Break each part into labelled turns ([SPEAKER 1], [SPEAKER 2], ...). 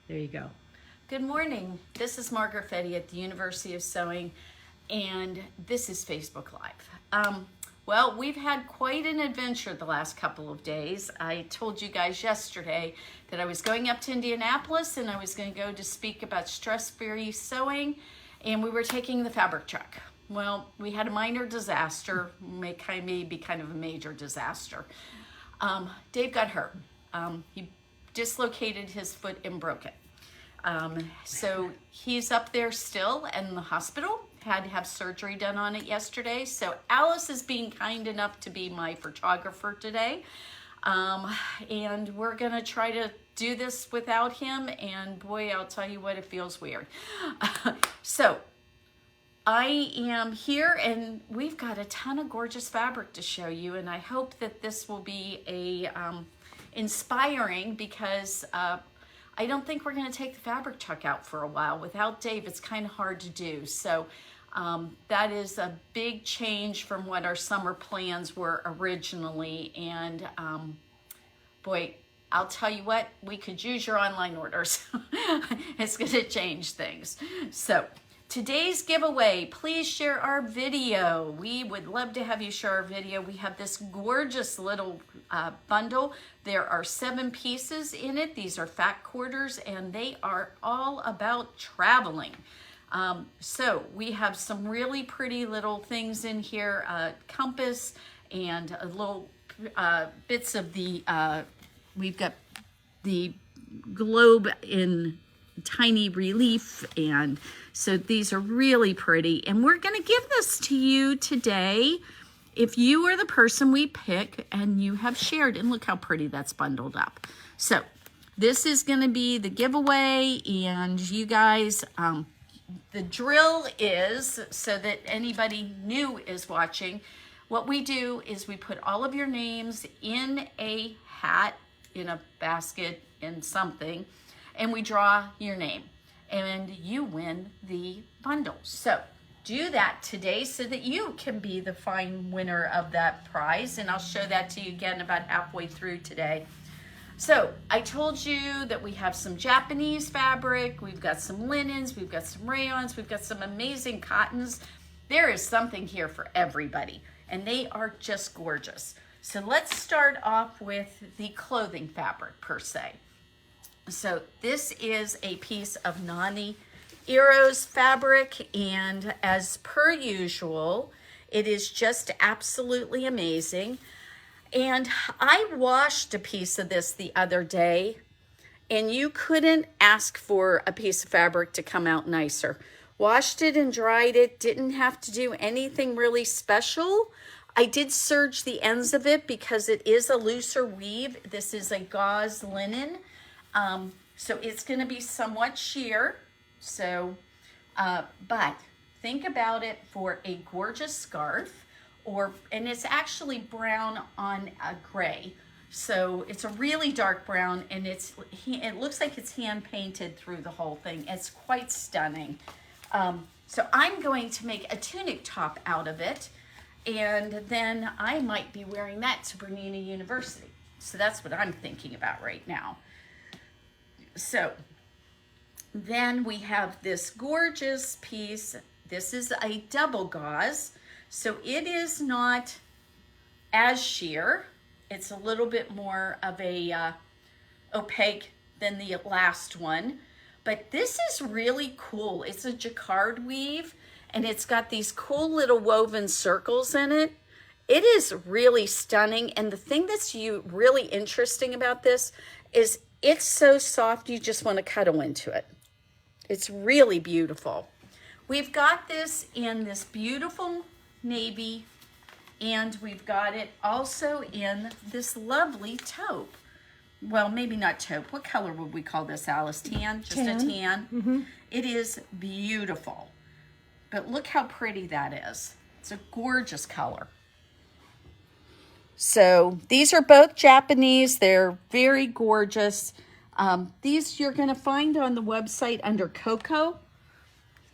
[SPEAKER 1] There you go.
[SPEAKER 2] Good morning. This is Margaret Fetty at the University of Sewing, and this is Facebook Live. Well, we've had quite an adventure the last couple of days. I told you guys yesterday that I was going up to Indianapolis and I was going to go to speak about stress-free sewing, and we were taking the fabric truck. Well, we had a minor disaster, maybe kind of a major disaster. Dave got hurt. He dislocated his foot and broke it. So he's up there still in the hospital, had to have surgery done on it yesterday. So Alice is being kind enough to be my photographer today. And we're gonna try to do this without him. And boy, I'll tell you what, it feels weird. So I am here and we've got a ton of gorgeous fabric to show you. And I hope that this will be a inspiring because I don't think we're going to take the fabric truck out for a while. Without Dave, it's kind of hard to do. So that is a big change from what our summer plans were originally. And boy, I'll tell you what, we could use your online orders. It's going to change things. So today's giveaway, please share our video. We would love to have you share our video. We have this gorgeous little bundle. There are 7 pieces in it. These are fat quarters and they are all about traveling. So we have some really pretty little things in here, compass and a little bits of the, we've got the globe in tiny relief, and so these are really pretty, and we're going to give this to you today if you are the person we pick and you have shared. And look how pretty that's bundled up. So this is going to be the giveaway, and you guys, the drill is, so that anybody new is watching, what we do is we put all of your names in a hat, in a basket, in something, and we draw your name and you win the bundle. So do that today so that you can be the fine winner of that prize. And I'll show that to you again about halfway through today. So I told you that we have some Japanese fabric, we've got some linens, we've got some rayons, we've got some amazing cottons. There is something here for everybody, and they are just gorgeous. So let's start off with the clothing fabric per se. So this is a piece of Nani Eros fabric, and as per usual, it is just absolutely amazing. And I washed a piece of this the other day, and you couldn't ask for a piece of fabric to come out nicer. Washed it and dried it, didn't have to do anything really special. I did serge the ends of it because it is a looser weave. This is a gauze linen. So it's going to be somewhat sheer. So, but think about it for a gorgeous scarf, and it's actually brown on a gray. So it's a really dark brown, and it looks like it's hand painted through the whole thing. It's quite stunning. So I'm going to make a tunic top out of it, and then I might be wearing that to Bernina University. So that's what I'm thinking about right now. So then we have this gorgeous piece. This is a double gauze. So it is not as sheer. It's a little bit more of a opaque than the last one. But this is really cool. It's a jacquard weave, and it's got these cool little woven circles in it. It is really stunning. And the thing that's really interesting about this is it's so soft, you just want to cuddle into it. It's really beautiful. We've got this in this beautiful navy, and we've got it also in this lovely taupe. Well, maybe not taupe. What color would we call this, Alice? Tan? Just tan. A tan? Mm-hmm. It is beautiful. But look how pretty that is. It's a gorgeous color. So these are both Japanese. They're very gorgeous. These you're going to find on the website under Coco,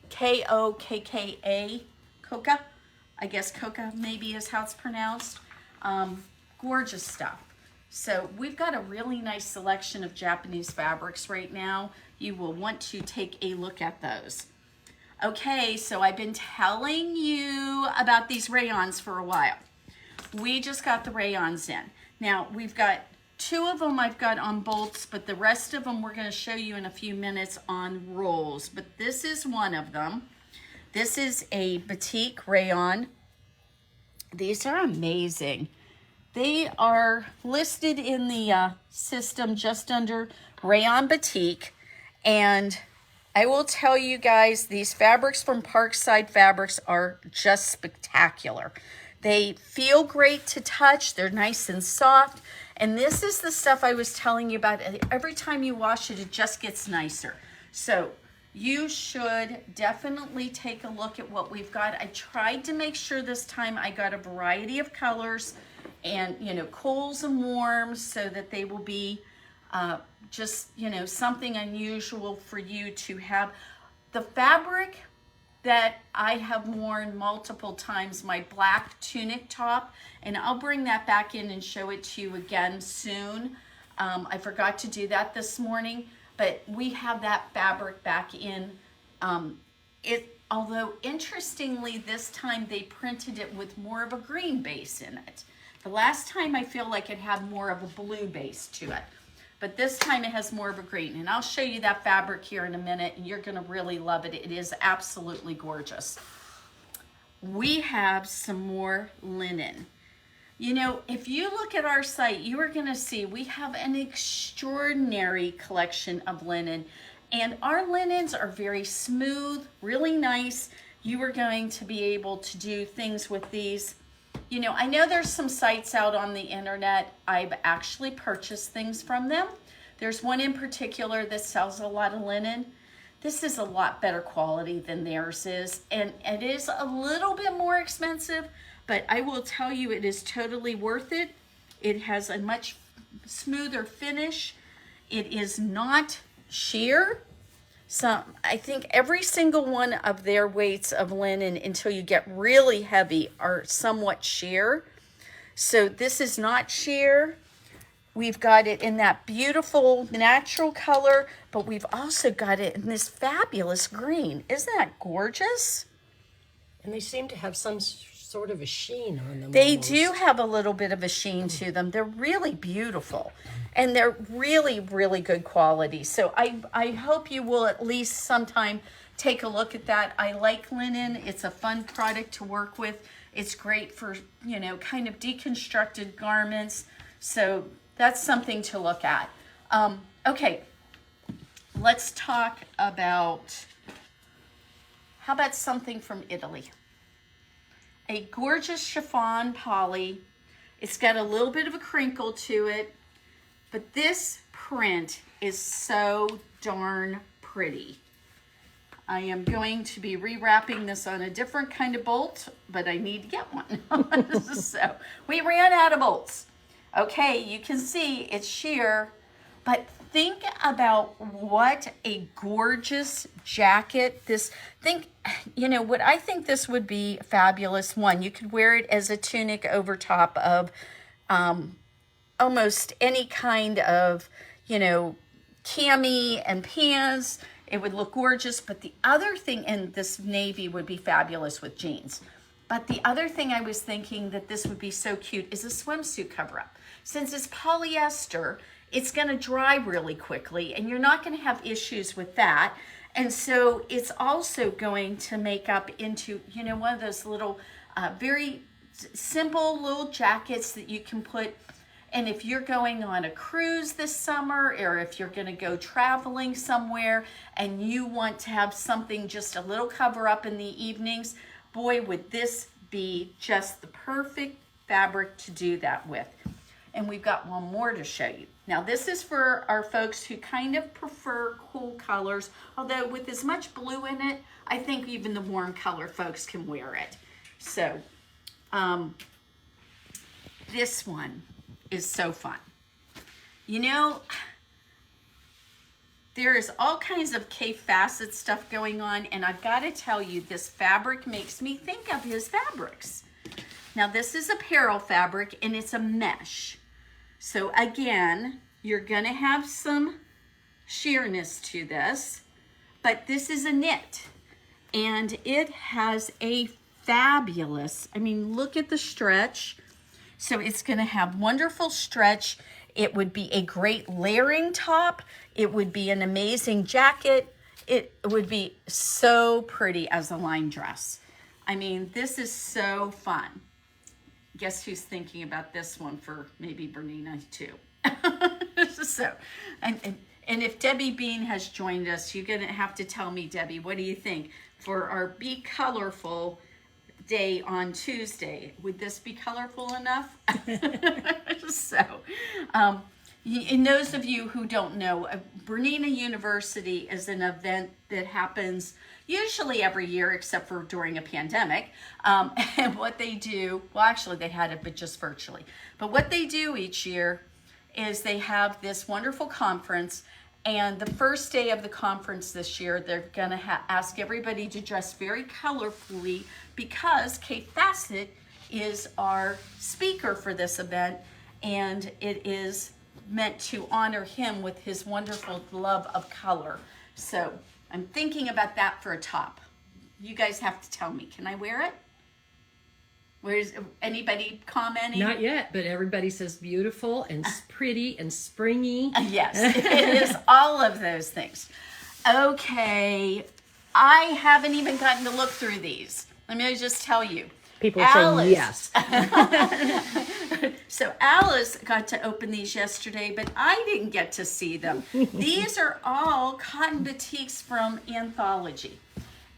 [SPEAKER 2] Kokka, Coca. I guess Coca maybe is how it's pronounced. Gorgeous stuff. So we've got a really nice selection of Japanese fabrics right now. You will want to take a look at those. Okay, so I've been telling you about these rayons for a while. We just got the rayons in. Now we've got 2 of them I've got on bolts, but the rest of them we're going to show you in a few minutes on rolls. But this is one of them. This is a Batik Rayon. These are amazing. They are listed in the system just under Rayon Batik. And I will tell you guys, these fabrics from Parkside Fabrics are just spectacular. They feel great to touch. They're nice and soft. And this is the stuff I was telling you about. Every time you wash it, it just gets nicer. So you should definitely take a look at what we've got. I tried to make sure this time I got a variety of colors and, you know, cools and warms so that they will be just, you know, something unusual for you to have. The fabric that I have worn multiple times, my black tunic top, and I'll bring that back in and show it to you again soon. I forgot to do that this morning, but we have that fabric back in. Although interestingly, this time they printed it with more of a green base in it. The last time I feel like it had more of a blue base to it. But this time it has more of a green. And I'll show you that fabric here in a minute, and you're gonna really love it. It is absolutely gorgeous. We have some more linen. You know, if you look at our site, you are gonna see we have an extraordinary collection of linen. And our linens are very smooth, really nice. You are going to be able to do things with these. You know, I know there's some sites out on the internet. I've actually purchased things from them. There's one in particular that sells a lot of linen. This is a lot better quality than theirs is. And it is a little bit more expensive, but I will tell you it is totally worth it. It has a much smoother finish. It is not sheer. So I think every single one of their weights of linen until you get really heavy are somewhat sheer. So this is not sheer. We've got it in that beautiful natural color, but we've also got it in this fabulous green. Isn't that gorgeous?
[SPEAKER 1] And they seem to have some sort of a sheen on them.
[SPEAKER 2] They
[SPEAKER 1] almost.
[SPEAKER 2] do have a little bit of a sheen to them. They're really beautiful. And they're really, really good quality. So I hope you will at least sometime take a look at that. I like linen. It's a fun product to work with. It's great for, you know, kind of deconstructed garments. So that's something to look at. Okay, let's talk about, how about something from Italy? A gorgeous chiffon poly. It's got a little bit of a crinkle to it. But this print is so darn pretty. I am going to be rewrapping this on a different kind of bolt, but I need to get one. So we ran out of bolts. Okay, you can see it's sheer, but think about what a gorgeous jacket you know, what I think this would be fabulous. One, you could wear it as a tunic over top of almost any kind of, you know, cami and pants. It would look gorgeous. But the other thing, and this navy would be fabulous with jeans. But the other thing I was thinking that this would be so cute is a swimsuit cover-up. Since it's polyester, it's going to dry really quickly, and you're not going to have issues with that. And so it's also going to make up into, you know, one of those little, very simple little jackets that you can put. And if you're going on a cruise this summer, or if you're going to go traveling somewhere and you want to have something just a little cover up in the evenings, boy, would this be just the perfect fabric to do that with. And we've got one more to show you. Now this is for our folks who kind of prefer cool colors, although with as much blue in it, I think even the warm color folks can wear it. So this one is so fun. You know, there is all kinds of K Facet stuff going on, and I've got to tell you, this fabric makes me think of his fabrics. Now this is apparel fabric, and it's a mesh. So again, you're going to have some sheerness to this, but this is a knit, and it has a fabulous, I mean, look at the stretch. So it's going to have wonderful stretch. It would be a great layering top. It would be an amazing jacket. It would be so pretty as a line dress. I mean, this is so fun. Guess who's thinking about this one for maybe Bernina too? So, and if Debbie Bean has joined us, you're going to have to tell me, Debbie, what do you think for our Be Colorful day on Tuesday? Would this be colorful enough? So, and those of you who don't know, Bernina University is an event that happens usually every year except for during a pandemic. And what they do, well, actually they had it, but just virtually. But what they do each year is they have this wonderful conference, and the first day of the conference this year, they're going to ask everybody to dress very colorfully because Kate Fassett is our speaker for this event, and it is meant to honor him with his wonderful love of color. So I'm thinking about that for a top. You guys have to tell me, can I wear it? Where's anybody commenting?
[SPEAKER 1] Not yet, but everybody says beautiful and pretty and springy.
[SPEAKER 2] Yes, it is all of those things. Okay, I haven't even gotten to look through these. Let me just tell you.
[SPEAKER 1] People are saying yes.
[SPEAKER 2] So Alice got to open these yesterday, but I didn't get to see them. These are all cotton batiks from Anthology.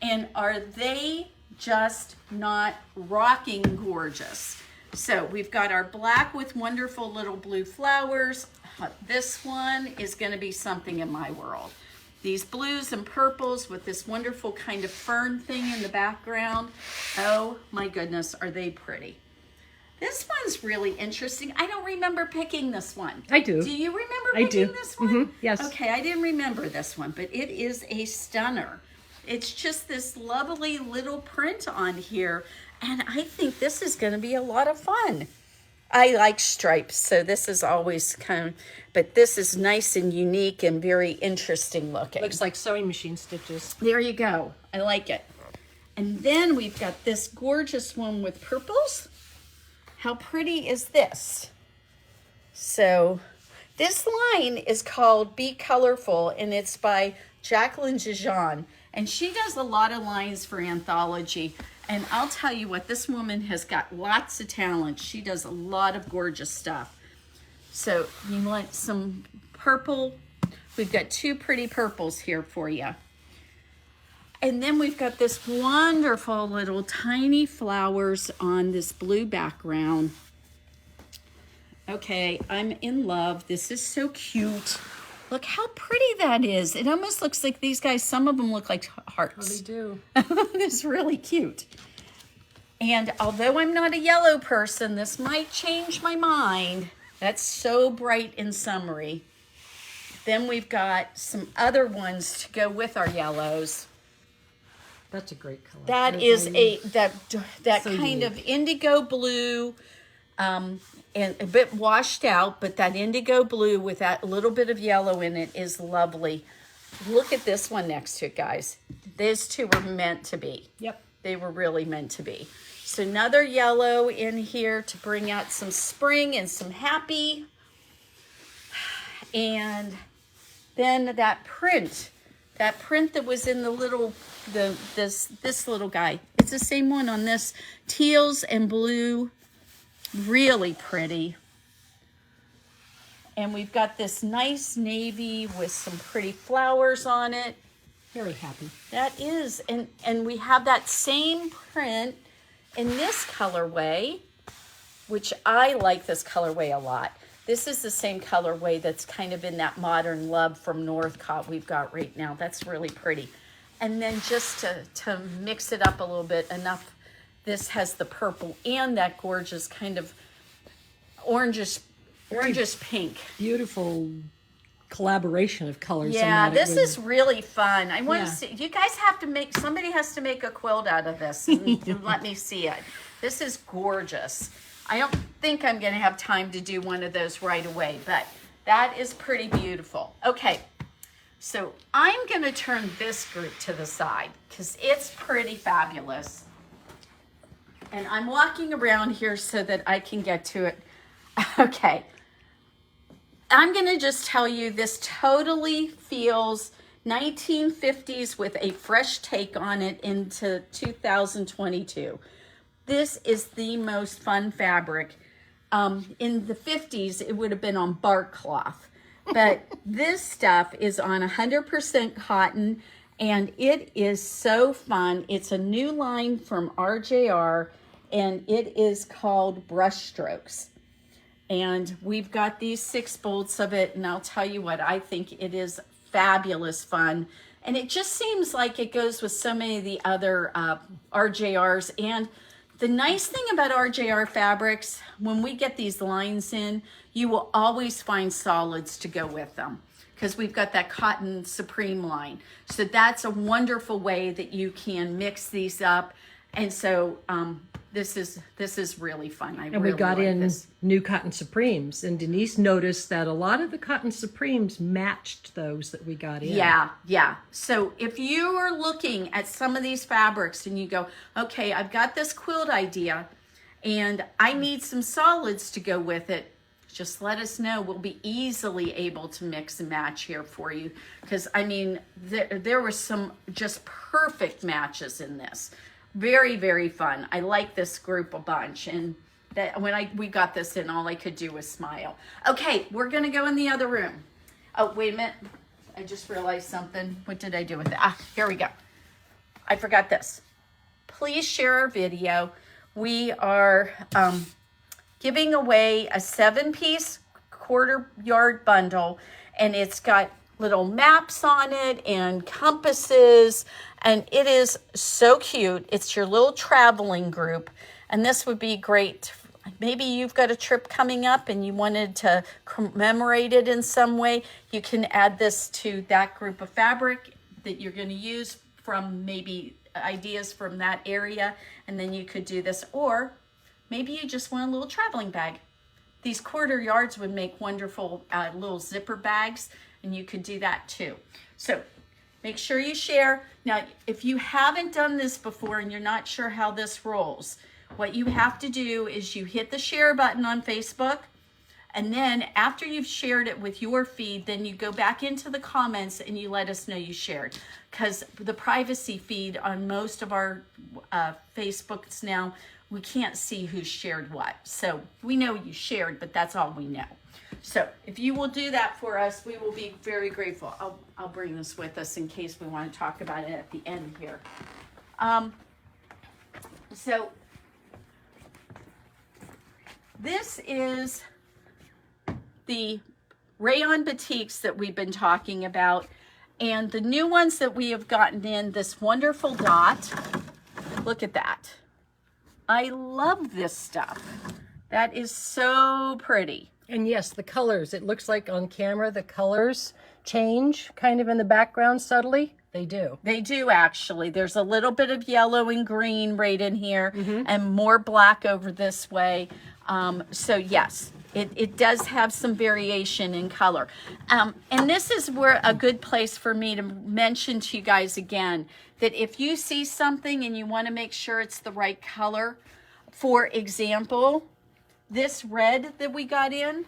[SPEAKER 2] And are they just not rocking gorgeous? So we've got our black with wonderful little blue flowers. This one is going to be something in my world. These blues and purples with this wonderful kind of fern thing in the background. Oh my goodness, are they pretty. This one's really interesting. I don't remember picking this one.
[SPEAKER 1] I do.
[SPEAKER 2] Do you remember picking this one?
[SPEAKER 1] Mm-hmm. Yes.
[SPEAKER 2] Okay, I didn't remember this one, but it is a stunner. It's just this lovely little print on here, and I think this is going to be a lot of fun. I like stripes, so this is always kind of, but this is nice and unique and very interesting looking.
[SPEAKER 1] Looks like sewing machine stitches.
[SPEAKER 2] There you go. I like it. And then we've got this gorgeous one with purples. How pretty is this? So this line is called Be Colorful, and it's by Jacqueline Jean. And she does a lot of lines for Anthology. And I'll tell you what, this woman has got lots of talent. She does a lot of gorgeous stuff. So you want some purple? We've got two pretty purples here for you. And then we've got this wonderful little tiny flowers on this blue background. Okay, I'm in love. This is so cute. Look how pretty that is. It almost looks like these guys, some of them look like hearts.
[SPEAKER 1] Oh, they do.
[SPEAKER 2] It's really cute. And although I'm not a yellow person, this might change my mind. That's so bright and summery. Then we've got some other ones to go with our yellows.
[SPEAKER 1] That's a great color.
[SPEAKER 2] That is that
[SPEAKER 1] So
[SPEAKER 2] kind
[SPEAKER 1] unique.
[SPEAKER 2] of indigo blue, and a bit washed out, but that indigo blue with that little bit of yellow in it is lovely. Look at this one next to it, guys. These two were meant to be.
[SPEAKER 1] Yep.
[SPEAKER 2] They were really meant to be. So another yellow in here to bring out some spring and some happy. And then that print that was in the little, this little guy. It's the same one on this, teals and blue, really pretty. And we've got this nice navy with some pretty flowers on it.
[SPEAKER 1] Very happy.
[SPEAKER 2] That is, and we have that same print in this colorway, which I like this colorway a lot. This is the same colorway that's kind of in that modern love from Northcott we've got right now. That's really pretty. And then just to mix it up a little bit enough, this has the purple and that gorgeous kind of orangish pink.
[SPEAKER 1] Beautiful collaboration of colors.
[SPEAKER 2] Yeah,
[SPEAKER 1] in that.
[SPEAKER 2] this is really fun. I want
[SPEAKER 1] Yeah.
[SPEAKER 2] to see, you guys have to make, somebody has to make a quilt out of this and let me see it. This is gorgeous. I don't think I'm going to have time to do one of those right away, but that is pretty beautiful. Okay, so I'm going to turn this group to the side because it's pretty fabulous. And I'm walking around here so that I can get to it. Okay. I'm going to just tell you this totally feels 1950s with a fresh take on it into 2022. This is the most fun fabric. In the 50s, it would have been on bark cloth. But this stuff is on 100% cotton, and it is so fun. It's a new line from RJR, and it is called Brush Strokes. And we've got these 6 bolts of it, and I'll tell you what, I think it is fabulous fun. And it just seems like it goes with so many of the other RJRs. And the nice thing about RJR fabrics, when we get these lines in, you will always find solids to go with them because we've got that Cotton Supreme line. So that's a wonderful way that you can mix these up. And so this is really fun.
[SPEAKER 1] And
[SPEAKER 2] really
[SPEAKER 1] we got
[SPEAKER 2] like
[SPEAKER 1] in
[SPEAKER 2] this.
[SPEAKER 1] new Cotton Supremes, and Denise noticed that a lot of the Cotton Supremes matched those that we got in.
[SPEAKER 2] Yeah. So if you are looking at some of these fabrics and you go, okay, I've got this quilt idea and I need some solids to go with it, just let us know. We'll be easily able to mix and match here for you. Because, I mean, there were some just perfect matches in this. Very, very fun. I like this group a bunch. And that when we got this in, all I could do was smile. Okay, we're going to go in the other room. Oh, wait a minute. I just realized something. What did I do with it? Here we go. I forgot this. Please share our video. We are giving away a 7-piece quarter-yard bundle, and it's got little maps on it and compasses, and it is so cute. It's your little traveling group, and this would be great. Maybe you've got a trip coming up and you wanted to commemorate it in some way. You can add this to that group of fabric that you're going to use from maybe ideas from that area, and then you could do this. Or maybe you just want a little traveling bag. These quarter yards would make wonderful little zipper bags, and you could do that too. So make sure you share. Now, if you haven't done this before and you're not sure how this rolls, what you have to do is you hit the share button on Facebook, and then after you've shared it with your feed, then you go back into the comments and you let us know you shared. Because the privacy feed on most of our Facebooks now, we can't see who shared what. So we know you shared, but that's all we know. So if you will do that for us, we will be very grateful. I'll bring this with us in case we want to talk about it at the end here. So this is the Rayon Batiks that we've been talking about, and the new ones that we have gotten in, this wonderful dot. Look at that. I love this stuff. That is so pretty.
[SPEAKER 1] And yes, the colors. It looks like on camera the colors change kind of in the background subtly. They do.
[SPEAKER 2] They do, actually. There's a little bit of yellow and green right in here, and more black over this way. So yes, it does have some variation in color. And this is where a good place for me to mention to you guys again, that if you see something and you want to make sure it's the right color, for example, this red that we got in,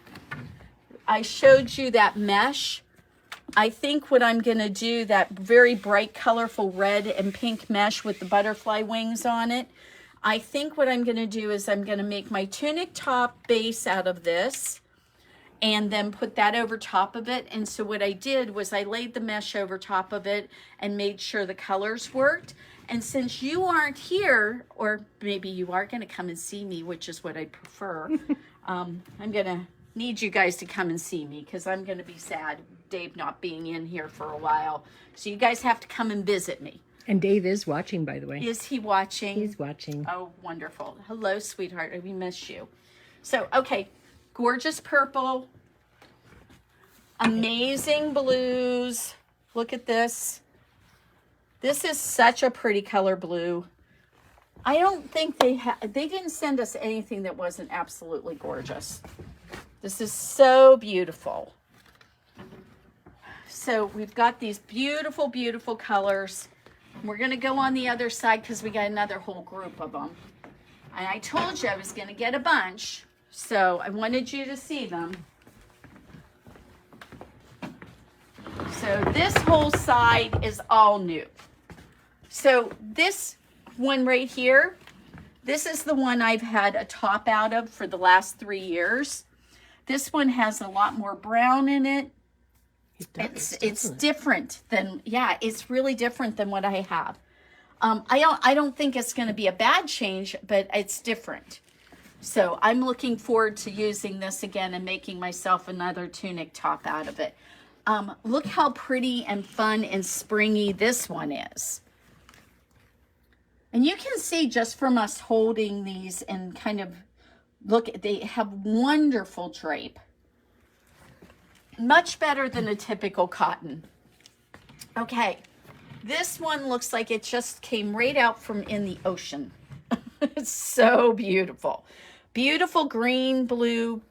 [SPEAKER 2] I showed you that mesh. I think what I'm going to do, that very bright, colorful red and pink mesh with the butterfly wings on it, I think what I'm going to do is I'm going to make my tunic top base out of this and then put that over top of it. And so what I did was I laid the mesh over top of it and made sure the colors worked. And since you aren't here, or maybe you are going to come and see me, which is what I prefer, I'm going to need you guys to come and see me because I'm going to be sad, Dave not being in here for a while. So you guys have to come and visit me.
[SPEAKER 1] And Dave is watching, by the way.
[SPEAKER 2] Is he watching?
[SPEAKER 1] He's watching.
[SPEAKER 2] Oh, wonderful. Hello, sweetheart. We miss you. So, okay, gorgeous purple, amazing blues. Look at this. This is such a pretty color blue. I don't think they didn't send us anything that wasn't absolutely gorgeous. This is so beautiful. So we've got these beautiful, beautiful colors. We're going to go on the other side because we got another whole group of them. And I told you I was going to get a bunch, so I wanted you to see them. So this whole side is all new. So this one right here, this is the one I've had a top out of for the last 3 years. This one has a lot more brown in it. It's different than, yeah, it's really different than what I have. I don't think it's going to be a bad change, but it's different. So I'm looking forward to using this again and making myself another tunic top out of it. Look how pretty and fun and springy this one is. And you can see just from us holding these and kind of look, they have wonderful drape. Much better than a typical cotton. Okay, this one looks like it just came right out from in the ocean. It's so beautiful. Beautiful green, blue,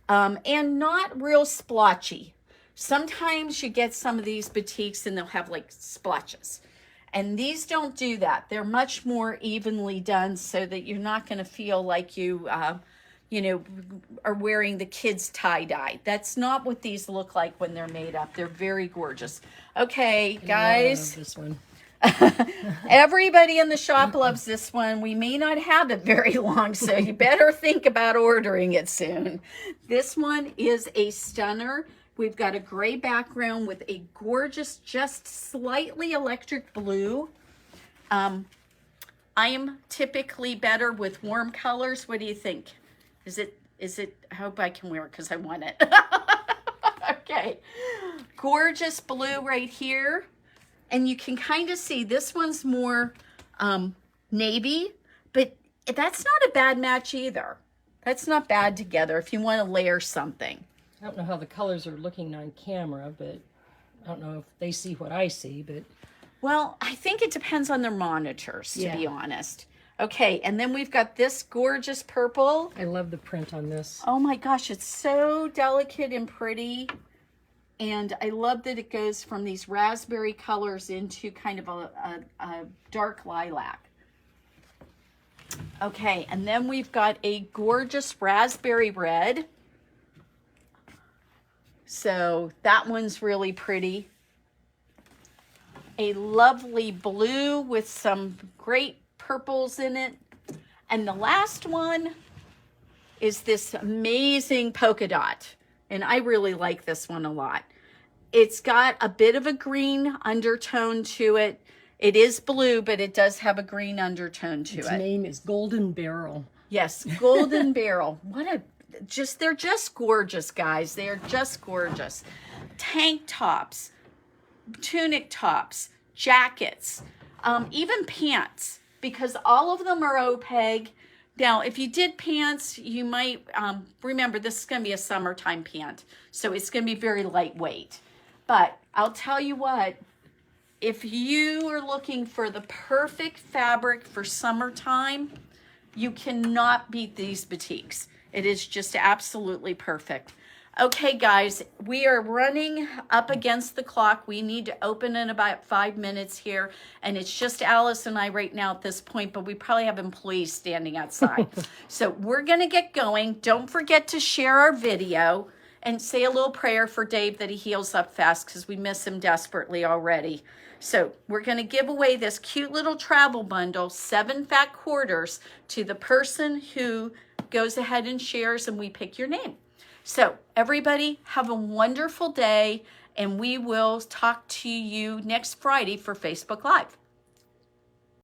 [SPEAKER 2] and not real splotchy. Sometimes you get some of these batiks and they'll have like splotches. And these don't do that. They're much more evenly done so that you're not going to feel like you know, are wearing the kids' tie-dye. That's not what these look like when they're made up. They're very gorgeous. Okay, guys.
[SPEAKER 1] I love this one.
[SPEAKER 2] Everybody in the shop loves this one. We may not have it very long, so you better think about ordering it soon. This one is a stunner. We've got a gray background with a gorgeous, just slightly electric blue. I am typically better with warm colors. What do you think? Is it, I hope I can wear it because I want it. Okay. Gorgeous blue right here. And you can kind of see this one's more navy, but that's not a bad match either. That's not bad together if you want to layer something.
[SPEAKER 1] I don't know how the colors are looking on camera, but I don't know if they see what I see, but...
[SPEAKER 2] Well, I think it depends on their monitors, to be honest. Okay, and then we've got this gorgeous purple.
[SPEAKER 1] I love the print on this.
[SPEAKER 2] Oh my gosh, it's so delicate and pretty. And I love that it goes from these raspberry colors into kind of a dark lilac. Okay, and then we've got a gorgeous raspberry red. So that one's really pretty. A lovely blue with some great purples in it. And the last one is this amazing polka dot. And I really like this one a lot. It's got a bit of a green undertone to it. It is blue, but it does have a green undertone to it.
[SPEAKER 1] Its name is Golden Barrel.
[SPEAKER 2] Yes, Golden Barrel. They're just gorgeous, guys. They are just gorgeous. Tank tops, tunic tops, jackets, even pants, because all of them are OPEG. Now, if you did pants, you might, remember this is going to be a summertime pant, so it's going to be very lightweight. But I'll tell you what, if you are looking for the perfect fabric for summertime, you cannot beat these batiks. It is just absolutely perfect. Okay, guys, we are running up against the clock. We need to open in about 5 minutes here, and it's just Alice and I right now at this point, but we probably have employees standing outside. So we're going to get going. Don't forget to share our video and say a little prayer for Dave that he heals up fast because we miss him desperately already. So we're going to give away this cute little travel bundle, 7 fat quarters, to the person who goes ahead and shares, and we pick your name. So everybody have a wonderful day, and we will talk to you next Friday for Facebook Live.